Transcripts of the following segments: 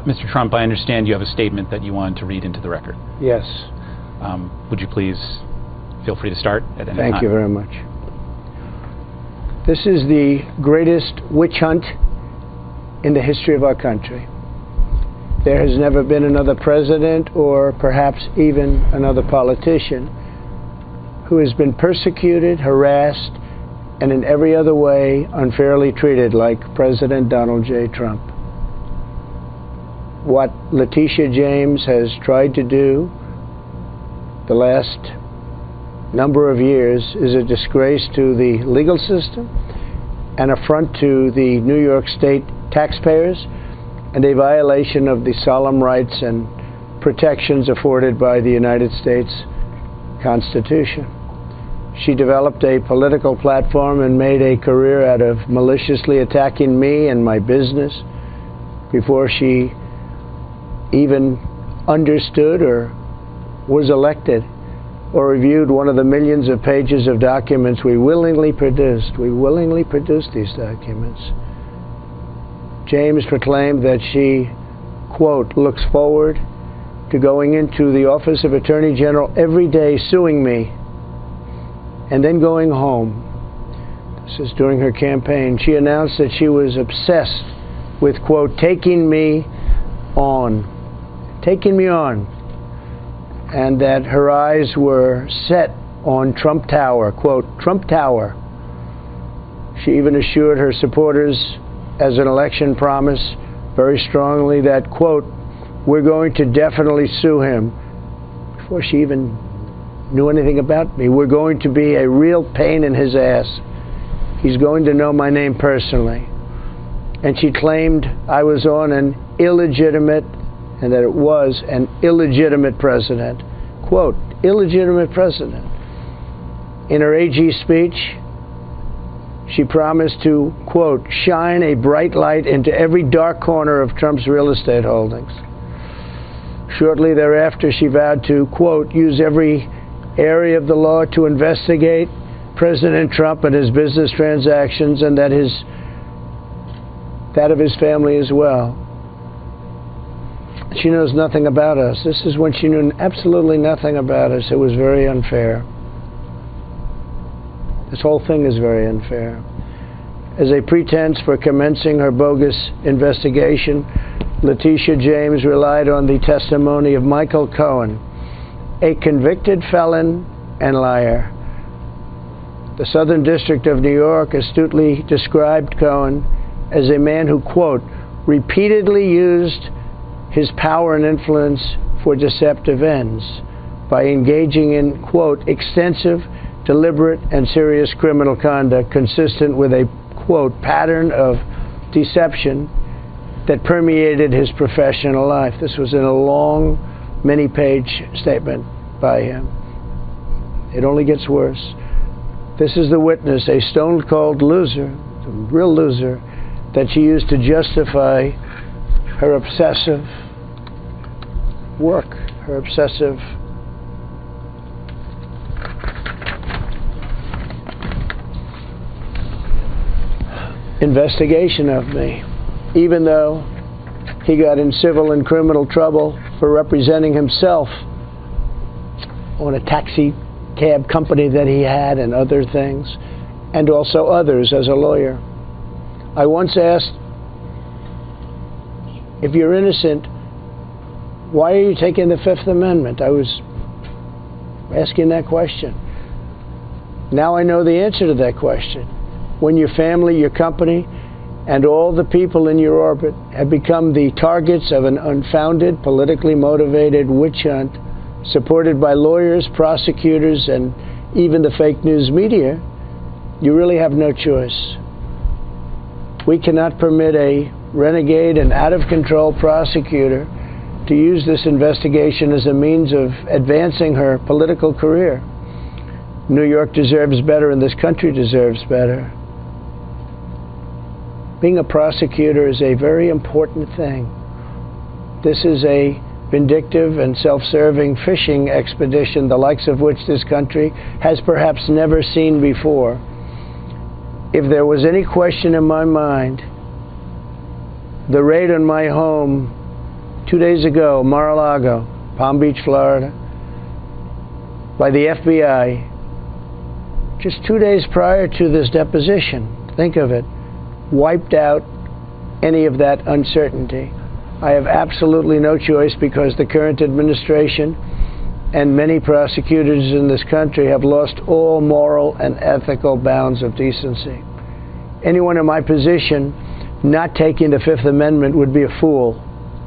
Mr. Trump, I understand you have a statement that you wanted to read into the record. Yes. Would you please feel free to start at any time? Thank you very much. This is the greatest witch hunt in the history of our country. There has never been another president, or perhaps even another politician, who has been persecuted, harassed, and in every other way unfairly treated like President Donald J. Trump. What Letitia James has tried to do the last number of years is a disgrace to the legal system, an affront to the New York State taxpayers, and a violation of the solemn rights and protections afforded by the United States Constitution. She developed a political platform and made a career out of maliciously attacking me and my business before she even understood or was elected or reviewed one of the millions of pages of documents we willingly produced. We willingly produced these documents. James proclaimed that she, quote, looks forward to going into the office of Attorney General every day suing me and then going home. This is during her campaign. She announced that she was obsessed with, quote, taking me on, and that her eyes were set on Trump Tower, quote, Trump Tower. She even assured her supporters as an election promise very strongly that, quote, we're going to definitely sue him, before she even knew anything about me. We're going to be a real pain in his ass. He's going to know my name personally. And she claimed I was on an illegitimate, and that it was an illegitimate president. Quote, illegitimate president. In her AG speech, she promised to, quote, shine a bright light into every dark corner of Trump's real estate holdings. Shortly thereafter, she vowed to, quote, use every area of the law to investigate President Trump and his business transactions, and that of his family as well. She knows nothing about us. This is when she knew absolutely nothing about us. It was very unfair. This whole thing is very unfair. As a pretense for commencing her bogus investigation, Letitia James relied on the testimony of Michael Cohen, a convicted felon and liar. The Southern District of New York astutely described Cohen as a man who, quote, repeatedly used his power and influence for deceptive ends by engaging in, quote, extensive, deliberate, and serious criminal conduct consistent with a, quote, pattern of deception that permeated his professional life. This was in a long, many-page statement by him. It only gets worse. This is the witness, a stone-cold loser, a real loser, that she used to justify her obsessive work, her obsessive investigation of me, even though he got in civil and criminal trouble for representing himself on a taxi cab company that he had and other things, and also others as a lawyer. I once asked, if you're innocent, why are you taking the Fifth Amendment? I was asking that question. Now I know the answer to that question. When your family, your company, and all the people in your orbit have become the targets of an unfounded, politically motivated witch hunt supported by lawyers, prosecutors, and even the fake news media, you really have no choice. We cannot permit a renegade and out-of-control prosecutor to use this investigation as a means of advancing her political career. New York deserves better, and this country deserves better. Being a prosecutor is a very important thing. This is a vindictive and self-serving fishing expedition, the likes of which this country has perhaps never seen before. If there was any question in my mind, the raid on my home 2 days ago, Mar-a-Lago, Palm Beach, Florida, by the FBI, just 2 days prior to this deposition. Think of it. Wiped out any of that uncertainty. I have absolutely no choice because the current administration and many prosecutors in this country have lost all moral and ethical bounds of decency. Anyone in my position not taking the Fifth Amendment would be a fool,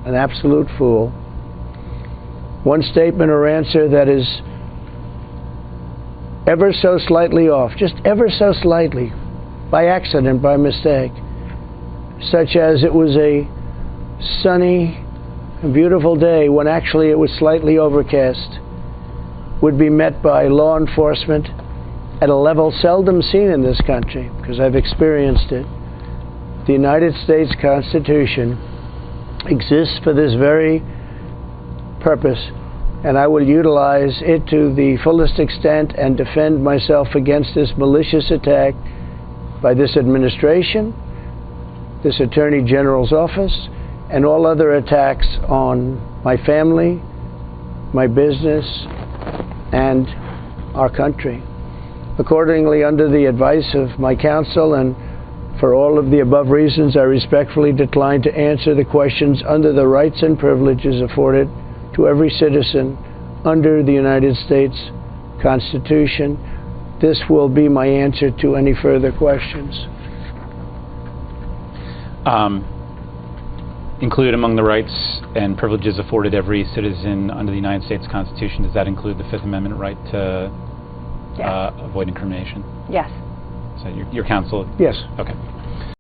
an absolute fool. One statement or answer that is ever so slightly off, just ever so slightly, by accident, by mistake, such as it was a sunny, beautiful day when actually it was slightly overcast, would be met by law enforcement at a level seldom seen in this country, because I've experienced it. The United States Constitution exists for this very purpose, and I will utilize it to the fullest extent and defend myself against this malicious attack by this administration, this Attorney General's office, and all other attacks on my family, my business, and our country. Accordingly, under the advice of my counsel and for all of the above reasons, I respectfully decline to answer the questions under the rights and privileges afforded to every citizen under the United States Constitution. This will be my answer to any further questions. Included among the rights and privileges afforded every citizen under the United States Constitution, does that include the Fifth Amendment right to avoid incrimination? Yes. So your counsel? Yes. Okay.